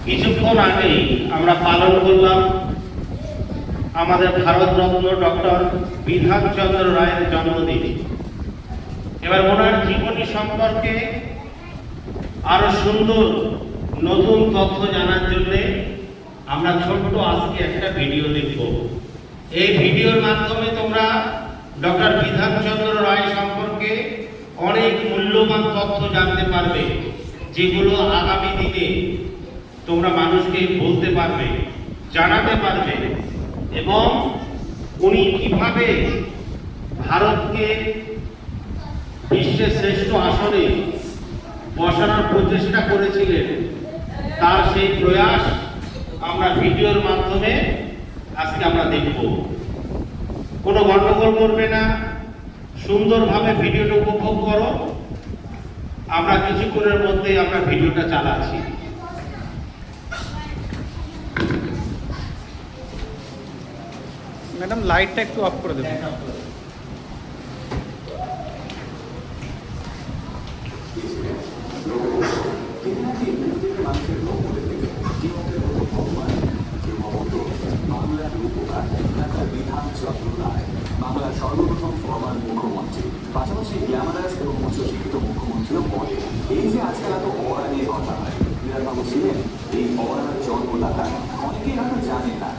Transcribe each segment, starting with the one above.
কিছুক্ষণ আগেই আমরা পালন করলাম আমাদের ভারতরত্ন ডক্টর বিধানচন্দ্র রায়ের জন্মদিন। এবার ওনার জীবনী সম্পর্কে আরো সুন্দর নতুন তথ্য জানার জন্য আমরা ছোট্ট আজকে একটা ভিডিও দেখব। এই ভিডিওর মাধ্যমে তোমরা ডক্টর বিধানচন্দ্র রায় সম্পর্কে অনেক মূল্যবান তথ্য জানতে পারবে, যেগুলো আগামী দিনে তোমরা মানুষকে বলতে পারবে, জানাতে পারবে, এবং উনি কিভাবে ভারতকে বিশ্বের শ্রেষ্ঠ আসনে বসানোর প্রচেষ্টা করেছিলেন তার সেই প্রয়াস আমরা ভিডিওর মাধ্যমে আজকে আমরা দেখব। কোনো গন্ডগোল করবে না, সুন্দরভাবে ভিডিওটা উপভোগ করো। আমরা কিছুক্ষণের মধ্যে আমরা ভিডিওটা চালাচ্ছি। ম্যাডাম লাইটটা একটু অফ করে দেবেন। বাংলার সর্বপ্রথম ফরমাল মুখ্যমন্ত্রী, পাশাপাশি গ্ল্যামারাস এবং উচ্চশিক্ষিত মুখ্যমন্ত্রীও বলে। এই যে আজকাল এত অরা নিয়ে কথা হয়, বিধানবাবু ছিলেন এই অরার জন্মদাতা। অনেকেই হয়তো জানেন না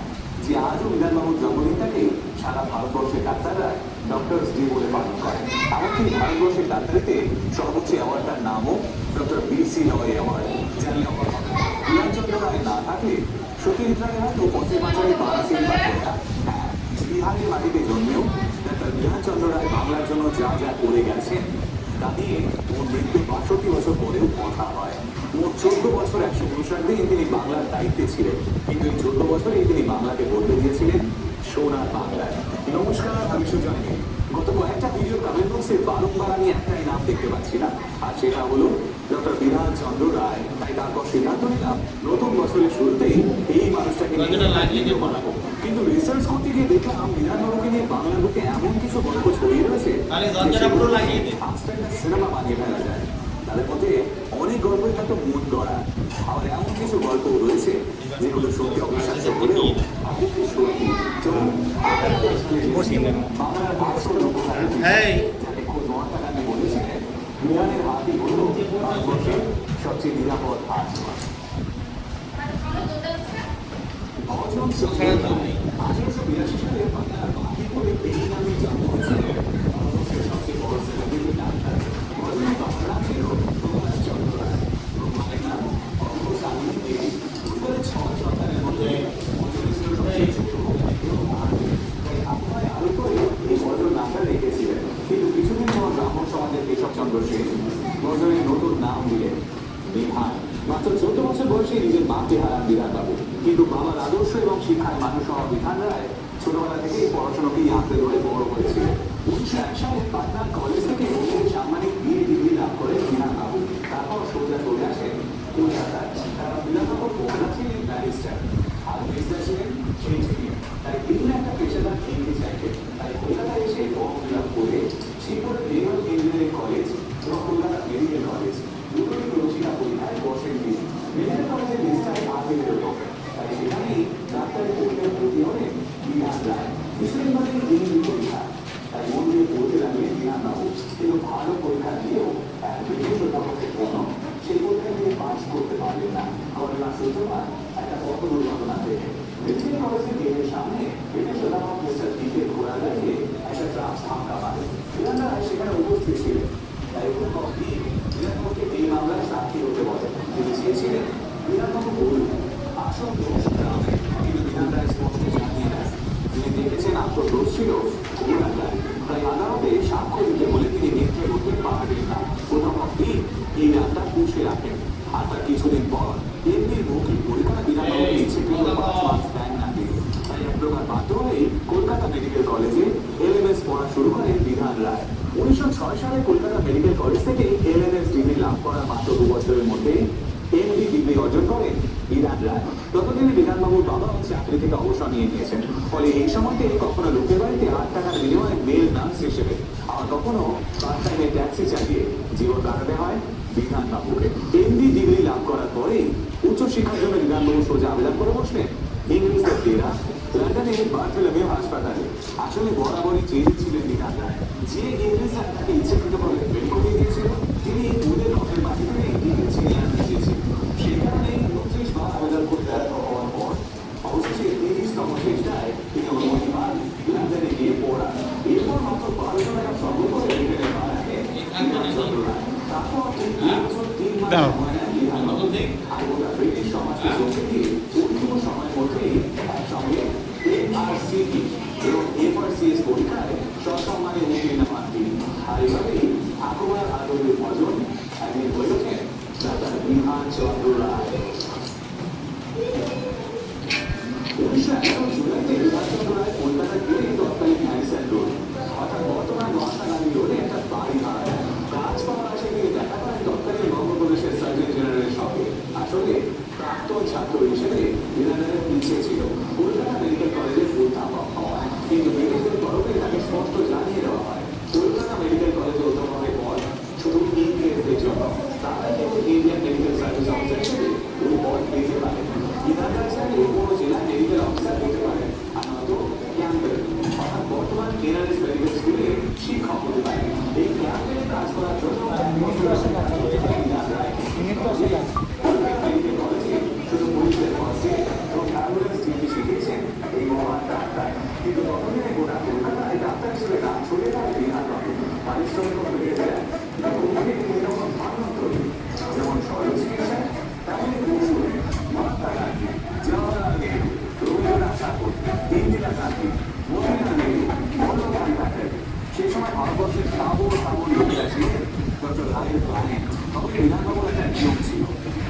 যে আজও বিধানবাবুর জন্মদিনটাকে সারা ভারতবর্ষের ডাক্তাররা ডক্টরস ডে বলে পালন করে। এমনকি ভারতবর্ষের ডাক্তারিতে সর্বোচ্চ অ্যাওয়ার্ডটার নামও ডক্টর BC রয় অ্যাওয়ার্ড। জানিয়ে অবাক হবে, বিধানচন্দ্র রায় না থাকলে সতীন্দ্র রায় হয়তো পথে মাঝারে বারাসির বাচ্চাটা। হ্যাঁ, বিহারের মাটিতে জন্মেও ডাক্তার বিধানচন্দ্র রায় বাংলার জন্য যা যা করে গেছেন তা নিয়ে ওর মৃত্যু 62 বছর পরেও কথা হয়। মোট 14 বছর 159 দিন তিনি বাংলার দায়িত্বে ছিলেন, কিন্তু এই 14 বছরে তিনি বাংলাকে বদলে দিয়েছিলেন সোনার বাংলায়। নমস্কার, আমি সুজয়। গত কয়েকটা ভিডিও কমেন্ট বক্সে বারংবার আমি একটাই নাম দেখতে পাচ্ছিলাম, আর সেটা হলো ডক্টর বিধানচন্দ্র রায়। তাই তারপর সিদ্ধান্ত নিলাম নতুন বছরের শুরুতেই এই মানুষটাকে নিয়ে বানাবো। কিন্তু রিসার্চ করতে গিয়ে দেখলাম বিধানবাবুকে নিয়ে বাংলার বুকে এমন কিছু গল্প ছড়িয়ে রয়েছে সিনেমা বানিয়ে ফেলা যায়। তাদের মধ্যে অনেক গল্পই হয়তো মন গড়া, আবার এমন কিছু গল্প রয়েছে যেগুলো সত্যি অবিশ্বাস্য হলেও সত্যি। বাংলার মহাত্মা গান্ধী বলেছিলেন, বিহারের হাতি হলো ভারতবর্ষের সবচেয়ে নিরাপদ হাসপাতাল। 1882 সালে বাংলার বাকিপুরে এই নামে জন্ম হয়েছিলেন ভারতবর্ষের সবচেয়ে বড় সেলিব্রিটি ডাক্তার বাংলা ছিল প্রকাশ চন্দ্র রায়। মায়ের নাম অঙ্গসালী দেবী। পরিবারের 6 সন্তানের মধ্যে সবচেয়ে ছোট তাই আপনার আরো করে এই বছর নামটা রেখেছিলেন। কিন্তু কিছুদিন পর ব্রাহ্মণ সমাজের কেশবচন্দ্র সেন বছরের নতুন নাম দিলেন বিধান। মাত্র 14 বছর বয়সে নিজের মাকে হারান বিধানবাবু, কিন্তু বাবার আদর্শ এবং শিক্ষায় মানুষ হওয়া বিধান রায় ছোটবেলা থেকেই পড়াশোনাকেই আঁকড়ে ধরে বড় হয়েছিলেন। 1901 সালে পাটনা কলেজ থেকে সাম্মানিক BA ডিগ্রি লাভ করেন বিধানবাবু। তারপর সোজা চলে আসেন কলকাতায়, কারণ বিধানবাবু কলকাতা ছিলেন ব্যারিস্টার আর পেশা ছিলেন ইঞ্জিনিয়ার। তাই তিনি একটা পেশাদার কিনতে চাইতেন। তাই কলকাতায় এসে ফর্ম ফিল আপ করে শিবপুরে নেভাল ইঞ্জিনিয়ারিং কলেজ এবং কলকাতা মেডিকেল কলেজ দুটোই প্রবেশিকা পরীক্ষায় বসেন তিনি। মেডিকেল কলেজের লিস্টায় আর্টিকেল ঢোকেন, তাই সেখানেই ডাক্তারি পরীক্ষায় ভর্তি হলেন বিধান রায়। কিছুদিন বাদে ইংরেজি পরীক্ষা, তাই মন দিয়ে পড়তে লাগলেন বিধানবাবু। কিন্তু ভালো পরীক্ষা দিয়েও এক বিশেষতাকে কোনো সেই পরীক্ষা দিয়ে পাস করতে পারলেন না। ঘটনা সূত্রপাত একটা কত দুর্ঘটনা থেকে। মেডিকেল কলেজের গেটের সামনে বিশেষতা মিস্টার ডিকে ঘোরা গেছে একটা ট্রাক ফাঁকা পারে। বিধান রায় সেখানে উপস্থিত ছিলেন, তাই বিধানবাবুকে এই মামলায় সাক্ষী হতে বলেন। তিনি চেয়েছিলেন বিধানবাবু বলুন আসল দোষ গ্রামে, কিন্তু বিধান রায় স্পষ্ট জানিয়ে দেন তিনি দেখেছেন আত্মদোষ ছিল বিধান রায়। তাই আদালতে সাক্ষ্য দিতে বলে তিনি মিথ্যে বলতে পারবেন না। প্রথমত এই নামটা পুষে রাখেন। আর তার কিছুদিন পর এমনি মৌখিক পরীক্ষা বিধানবাবুকে ইচ্ছেকৃত 5 মার্কস দেন না তিনি। তাই এক প্রকার বাধ্য হয়ে কলকাতা মেডিকেল কলেজে LMS পড়া শুরু করেন বিধান রায়। 1906 সালে কলকাতা মেডিকেল কলেজ থেকে LMS ডিগ্রি লাভ করার মাত্র 2 বছরের মধ্যে MD ডিগ্রি অর্জন করেন বিধান রায়। ততদিনে বিধানবাবুর বাবা চাকরি থেকে অবসর নিয়ে নিয়েছেন। ফলে এই সময়তে কখনো লোকের বাড়িতে 8 টাকার বিনিময়ে মেল নার্স হিসেবে, আর কখনো পার্ট টাইমে ট্যাক্সি চালিয়ে জীবন কাটাতে হয় বিধানবাবুকে। এমডি ডিগ্রি লাভ করার পরেই উচ্চশিক্ষার জন্য বিধানবাবু সোজা আবেদন করে বসলেন ইংরেজদের ডেরা লন্ডনে বার্থোলোমেও হাসপাতালে। আসলে বরাবরই চেয়েছিলেন বিধান রায়, যে ইংরেজরা তাকে ইচ্ছাকৃতভাবে ফেল করে দিয়েছিল, তিনি ওদের রথের মাটিতে ডিগ্রি ছিনিয়ে আনতে চেয়েছিলেন। সেই কারণেই 29 বার আবেদন করে ব্যর্থ হওয়ার পর অবশেষে 30তম চেষ্টায় তিনি অনুমতি পান লন্ডনে গিয়ে পড়া। এরপর মাত্র 1200 টাকা সর্বোচ্চ ব্রিটেনে পাঠাতে বিধানচন্দ্র রায়। তারপর এই 2 বছর 3 মাস সময় নেন বিধানবাবু। আর গোটা ব্রিটিশ সমাজকে চলতে দিয়ে অন্তিম সময়ের মধ্যেই একসঙ্গে এআরসিটি এবং এফআরসিএস পরীক্ষায় সসম্মানে উত্তীর্ণ হন তিনি। আর এভাবেই ঠাকুমার আদরের ভজন একদিন হয়ে ওঠেন ডাক্তার বিধানচন্দ্র রায়। 1911 জুলাইতে বিধানচন্দ্র রায় কলকাতা গিয়ে তৎকালীন হ্যারিসন রোড অর্থাৎ বর্তমান মহাত্মা গান্ধী রোডে একটা বাড়ি ভাড়া নেন। কাজ পাওয়ার আশায় তিনি দেখা করেন তৎকালীন বঙ্গপ্রদেশের সার্জন জেনারেলের সঙ্গে। আসলে প্রাক্তন ছাত্র হিসেবে বিধানের পিছিয়ে ছিল কলকাতা মেডিকেল কলেজে অধ্যাপক হওয়া, কিন্তু ব্রিটিশদের তরফে তাকে স্পষ্ট জানিয়ে দেওয়া হয় কলকাতা মেডিকেল কলেজে অধ্যাপকের পদ শুধু ইংরেজদের জন্য, তারা কিন্তু ইন্ডিয়ান মেডিকেল সার্ভিস অফিসার হিসেবে ওই পদ পেতে পারেন। বিধানরা চাইলে কোনো জেলায় মেডিকেল অফিসার হতে পারেন, আর নয়তো ক্যাম্পের অর্থাৎ বর্তমান এনআরএস মেডিকেল স্কুলে শিক্ষক হতে পারেন। এই ক্যাম্পের কাজ করার জন্য শুধু পুলিশের ফার্স্ট এড এবং অ্যাম্বুলেন্স ডিউটি শিখিয়েছেন এই মহান ডাক্তার। কিন্তু ততদিনে গোটা কলকাতায় ডাক্তার হিসেবে নাম ছড়িয়ে পড়ে বিধানবাবু। পারিশ্রমিকও বেড়ে যায়, তিনি তখন ভারতী যেমন শল্য চিকিৎসায় তেমনই কৌশলে মহাত্মা গান্ধী, জওয়াহরলাল নেহরু, রবীন্দ্রনাথ ঠাকুর, ইন্দিরা গান্ধী, মতিলাল নেহরু, বল্লভভাই প্যাটেল, সেই সময় ভারতবর্ষের তাবড় লোকেরা ছিলেন ডক্টর রায়ের ক্লায়েন্ট। তবে বিধানবাবুর একটা নিয়ম ছিল,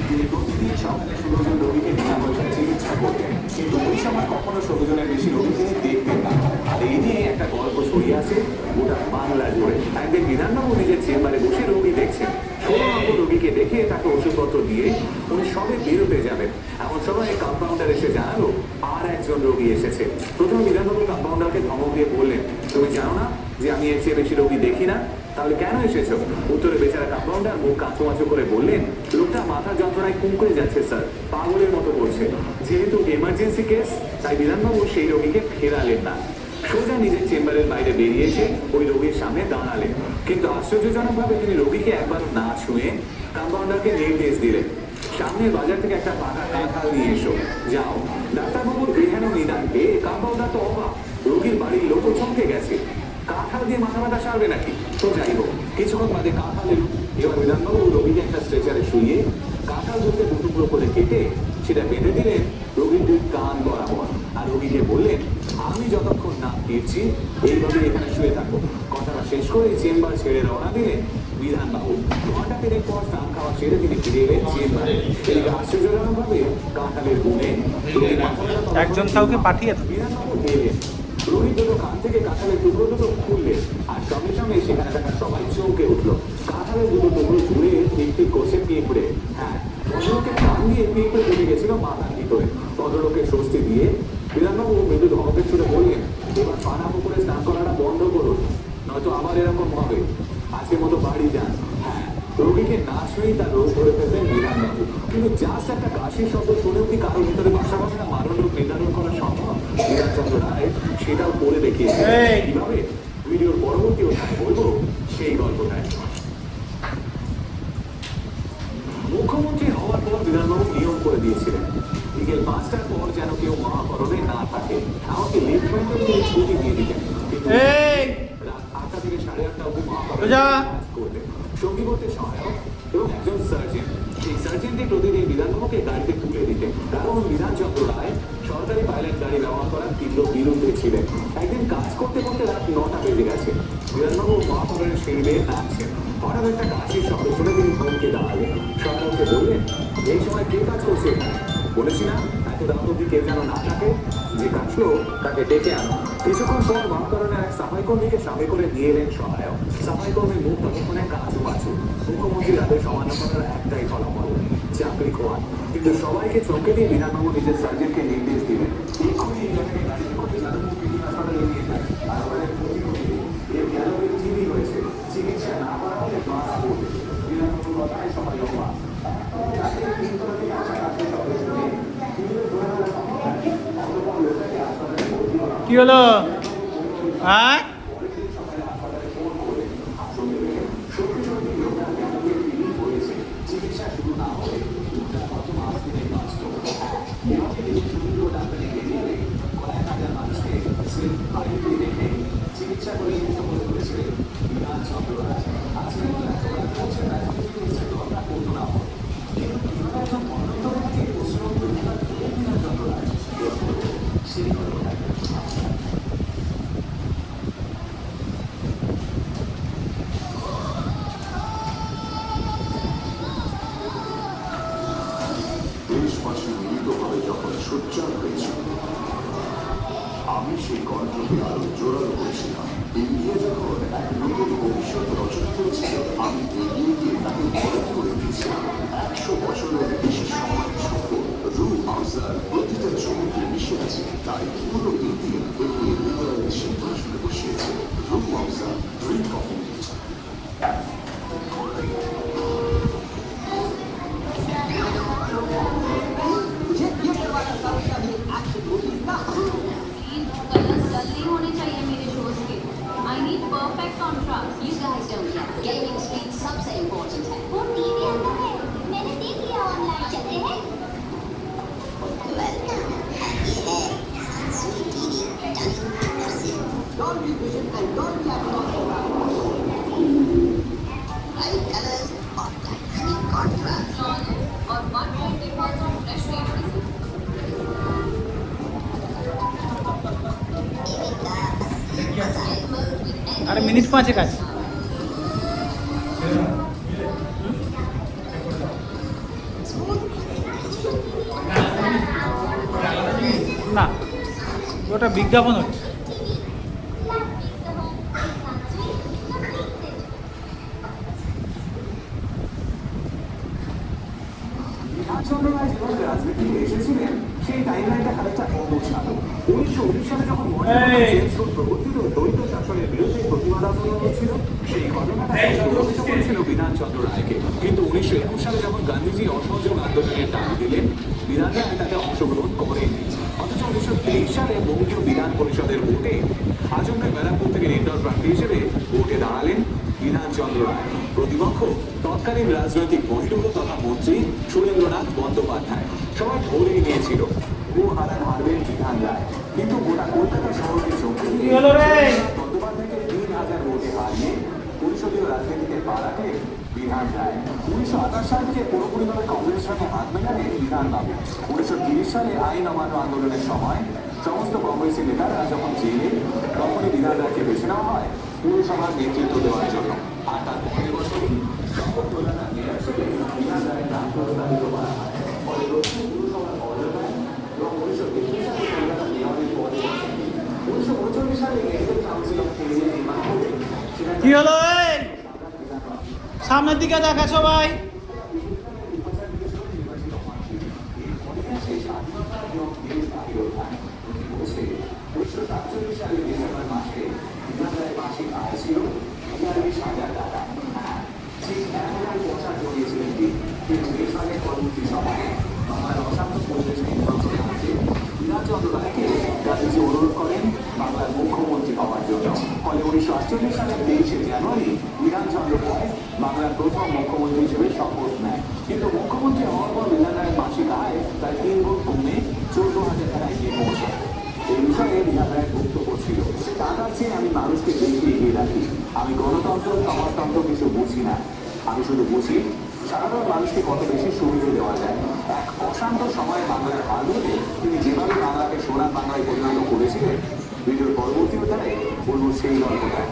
তিনি প্রতিদিন সকালে 16 জন রোগীকে বিনা পয়সায় চিকিৎসা করতেন, কিন্তু ওই সময় কখনো 16 জনের বেশি রোগী তিনি দেখতেন না। আর এই নিয়ে একটা গল্প ছড়িয়ে আছে গোটা বাংলা জুড়ে। একদিন বিধানবাবু নিজের চেম্বারে বসে রোগী দেখছেন। 16 নম্বর রোগীকে দেখে তাকে ওষুধপত্র দিয়ে উনি সবে বেরোতে যাবেন, এমন সময় কম্পাউন্ডার এসে জানালো আর একজন রোগী এসেছে। প্রথমে বিধানবাবু কম্পাউন্ডারকে ধমক দিয়ে বললেন, তুমি জানো না যে আমি এর চেয়ে বেশি রোগী দেখি না? তাহলে কেন এসেছো? উত্তরে বেচারা কম্পাউন্ডার মুখ কাঁচুমাচু করে বললেন, লোকটা মাথার যন্ত্রণায় কুঁকড়ে যাচ্ছে স্যার, পাগলের মতো বলছে। যেহেতু এমার্জেন্সি কেস, তাই বিধানবাবু সেই রোগীকে ফেরালেন না, সোজা নিজের চেম্বারের বাইরে বেরিয়ে এসে ওই রোগীর সামনে দাঁড়ালেন। কিন্তু আশ্চর্যজনকভাবে তিনি রোগীকে একবারও না ছুঁয়ে কম্পাউন্ডারকে নির্দেশ দিলেন, সামনের বাজার থেকে একটা পাকা কাঁঠাল নিয়ে এসো, যাও। ডাক্তারবাবুর এহেন নিদান পেয়ে কম্পাউন্ডার তো অবাক, রোগীর বাড়ির লোকও চমকে গেছে। কাঁঠাল দিয়ে মাথা ব্যথা সারবে নাকি? তো যাই হোক, কিছুক্ষণ বাদে কাঁঠাল এলো। এবার বিধানবাবু রোগীকে একটা স্ট্রেচারে শুয়ে কাঁঠাল ধরতে দুটুকরো করে কেটে সেটা বেঁধে দিলেন রোগীর 2 কান বরাবর। আর রোগীকে বললেন, আমি যতক্ষণ না ফিরছি এইভাবে এখানে শুয়ে থাকো। কথাটা শেষ করে চেম্বার ছেড়ে রওনা দিলেন বিধানবাবু। ঘন্টা 3 পর স্নান খাওয়া সেরে তিনি ফিরে এলেন চেম্বারে। এদিকে আশ্চর্যজনকভাবে কাঁঠালের গুণে একজন কাউকে পাঠিয়ে বিধানবাবু এলেন। রোগীর দুটো কান থেকে কাঁঠালের টুকরো দুটো খুললেন, আর সঙ্গে সঙ্গে সেখানে থাকা সবাই চমকে উঠল। কাঁঠালের দুটো টুকরো জুড়ে ঠিক করছে পিঁপড়ে। হ্যাঁ, ভদ্রলোকের কান দিয়ে পিঁপড়ে ঢুকে গেছিল মাথার ভিতরে। ভদ্রলোকে স্বস্তি দিয়ে বিধানবাবু মৃদু ধমকের ছুটে বললেন, এবার পানা পুকুরে স্নান করাটা বন্ধ করুন, নয়তো আবার এরকম হবে। আজকের মতো বাড়ি যান। হ্যাঁ, রোগীকে না ছুঁয়েই তার রোগ ধরে ফেললেন বিধানবাবু। কিন্তু জাস্ট একটা কাশির শব্দ শুনেও কি কারোর ভিতরে বাসা বাঁধে না মারণ রোগ নির্ধারণ করা সম্ভব? বিধানচন্দ্র রায় সেটাও করে দেখিয়েছে। কিভাবে? ভিডিওর পরবর্তী অধ্যায়ে বলবো সেই গল্পটায়। মুখ্যমন্ত্রী হওয়ার পর বিধানবাবু নিয়ম করে দিয়েছিলেন, বিকেল 5টার পর যেন কেউ মহাকরণে না থাকে। আমাকে লেফটেন্যান্টের থেকে ছুটি দিয়ে দিতেন, কিন্তু রাত 8টা থেকে 8:30 অবধি মহাকরণে কাজ করতেন। সঙ্গী করতে সহায়ক এবং একজন সার্জেন্ট। এই সার্জেন্টই প্রতিদিন বিধানবাবুকে গাড়িতে তুলে দিতেন, কারণ বিধানচন্দ্র রায় সরকারি পাইলট গাড়ি ব্যবহার করার তীব্র বিরুদ্ধে ছিলেন। একদিন কাজ করতে করতে রাত 9টা বেজে গেছে। বিধানবাবু মহাকরণের সিঁড়ি বেয়ে নামছেন। হঠাৎ একটা কাশির শব্দ শুনে তিনি থমকে দাঁড়ালেন। সরকারকে বললেন, এই সময় কে কাজ করছে? বলেছি না, এত রাত অব্দি কেউ যেন না থাকে, যে কাটলো তাকে ডেকে আনো। কিছুক্ষণ পর মহাকরণের এক সাফাই কর্মীকে সামনে করে নিয়ে এলেন সহায়ক। সাফাই কর্মীর মুখ ততক্ষণে কাজু বাঁচু। মুখ্যমন্ত্রীর আদেশ অমান্য করার একটাই ফলাফল, চাকরি খোয়ান। কিন্তু সবাইকে চমকে দিয়ে বিধানবাবু নিজের সার্জেন্টকে নির্দেশ দিলেন, এক্ষুনি এই জনকে গাড়িতে করে যাদবপুর হাসপাতালে নিয়ে যান। আর ওখানে ভর্তি করে দিন। এর গ্যালোরির টিভি হয়েছে, চিকিৎসা না করা হলে মারা পড়বে। বিধানবাবু কথায় সবাই অবাক। রাতে তিনতলা থেকে আসা কাজের শব্দ শুনে তিনজন ধরে ধরে অতঃপর লোকটাকে হাসপাতালে ভর্তি করা হয়। কি হলো? হ্যাঁ, সত্যি সত্যি লোকটাকে বুকে রিলিজ হয়েছে। চিকিৎসা শুরু না হলে লোকটা কত মাস থেকে বাঁচত। এভাবে সুযোগ্য ডাক্তারি বেরিয়ে কয়েক হাজার মানুষকে সিল্ক বাড়িতে রেখে চিকিৎসা করে সুস্থ করে তুলেছিলেন বিধান চন্দ্র রায়। আজকের লেখাপড়া করছে রাজনীতি ঘটনা করতো না হয়, কিন্তু কিভাবে একজন মন্ত্রী থেকে পশ্চিমবঙ্গের বিধান চন্দ্র রায় সেই ঘটনা দেশবাসী মিলিতভাবে যখন সোচ্চার হয়েছিল, আমি সেই কণ্ঠকে আরো জোরালো করেছিলাম। ইন্ডিয়া যখন এক নতুন ভবিষ্যৎ রচনা করেছিল, আমি এগিয়ে গিয়ে তাকে বরণ করে দিয়েছিলাম 100 বছরের বেশি সময়ের সফর। রু আফজার প্রতিটা জমিতে মিশে আছে, তাই পুরো ইন্ডিয়া একে হৃদয়ের সিংহাসনে বসিয়েছে। রু Afzar, drink of India. Colours डल नहीं होने चाहिए मेरे शोज के। I need perfect contrast. You guys don't get gaming speed सबसे important है। वो टीवी अंदर है, मैंने देख लिया ऑनलाइन। चलते हैं। वेलकम, ये है sweet TV Dolby Vision and Dolby Atmos bright colors और dynamic contrast। और 120 Hz of fresh frequency। Aside mode with আরে মিনিট 5 কাজ। না, ওটা বিজ্ঞাপন হচ্ছে। বিধানচন্দ্র রায় যেভাবে রাজনীতিতে এসেছিলেন সেই টাইমলাইনটা খানিকটা অগোছালো। 1919 সালে যখন জেমস রুড প্রবর্তিত দ্বৈত শাসনের বিরুদ্ধে প্রতিবাদ আন্দোলন হচ্ছিল, সেই ঘটনাটা প্রভাবিত করেছিল বিধানচন্দ্র রায়কে। কিন্তু 1921 সালে যখন গান্ধীজি অসহযোগ আন্দোলনের ডাক দিলেন, বিধান রায় তাতে অংশগ্রহণ করেননি। অথচ 1923 সালে বঙ্গীয় বিধান পরিষদের ভোটে আজমের ব্যারাকপুর থেকে নির্দল প্রার্থী হিসেবে ভোটে দাঁড়ালেন বিধানচন্দ্র রায়। প্রতিপক্ষ তৎকালীন রাজনৈতিক বহির্ভূত তথা মন্ত্রী সুরেন্দ্রনাথ বন্দ্যোপাধ্যায়। সবাই ধরেই নিয়েছিল ও হারবেন বিধান রায়, কিন্তু গোটা কলকাতা শহরকে চমকে দিয়ে বন্দ্যোপাধ্যায়কে 3000 ভোটে হারিয়ে পরিষদীয় রাজনীতিতে পা রাখলেন বিধান রায়। 1928 সাল থেকে পুরোপুরিভাবে কংগ্রেসের সঙ্গে হাত মেলালেন বিধানবাবু। 1930 সালে আইন অমান্য আন্দোলনের সময় সমস্ত কংগ্রেসী নেতারা যখন জেলে, তখনই বিধান রায়কে বেছে নেওয়া হয় পুরসভার নেতৃত্ব দেওয়ার জন্য। আর তার পরের বছরই শপথ প্রদানের মেয়র হিসেবে বিধান রায়ের নাম প্রস্তাবিত করা হয়। ফলে দক্ষিণ পুরসভার অর্ডার দেয় এবং 1923 সালে কলকাতা মেয়রের পদে বসেন। 1939 সালে মেডিকেল কাউন্সিল অফ ইন্ডিয়া নির্মাণ করে সেখানে কি হলো? এই সামনের দিকে দেখা সবাই। অনুরোধ করেন বাংলার মুখ্যমন্ত্রী হওয়ার জন্য। ফলে 1948 সালের 23শে জানুয়ারি বিধানচন্দ্র রায় বাংলার প্রথম মুখ্যমন্ত্রী হিসেবে শপথ নেয়। কিন্তু মুখ্যমন্ত্রী হওয়ার পর বিধান রায়ের মাসিক আয় প্রায় 3 গুণ কমে 14,000 টাকায় গিয়ে পৌঁছায়। এই বিষয়ে বিধান রায়ের বক্তব্য ছিল, টাকার চেয়ে আমি মানুষকে বেশি এগিয়ে রাখি। আমি গণতন্ত্র সমাজতন্ত্র কিছু বুঝি না, আমি শুধু বুঝি সাধারণ মানুষকে কত বেশি সুবিধা দেওয়া যায়। এক অশান্ত সময়ে বাংলার হাল ধরে তিনি যেভাবে বাংলাকে সোনার বাংলায় পরিণত করেছিলেন, ভিডিওর পরবর্তী অধ্যায়ে বলবো সেই গল্পটা।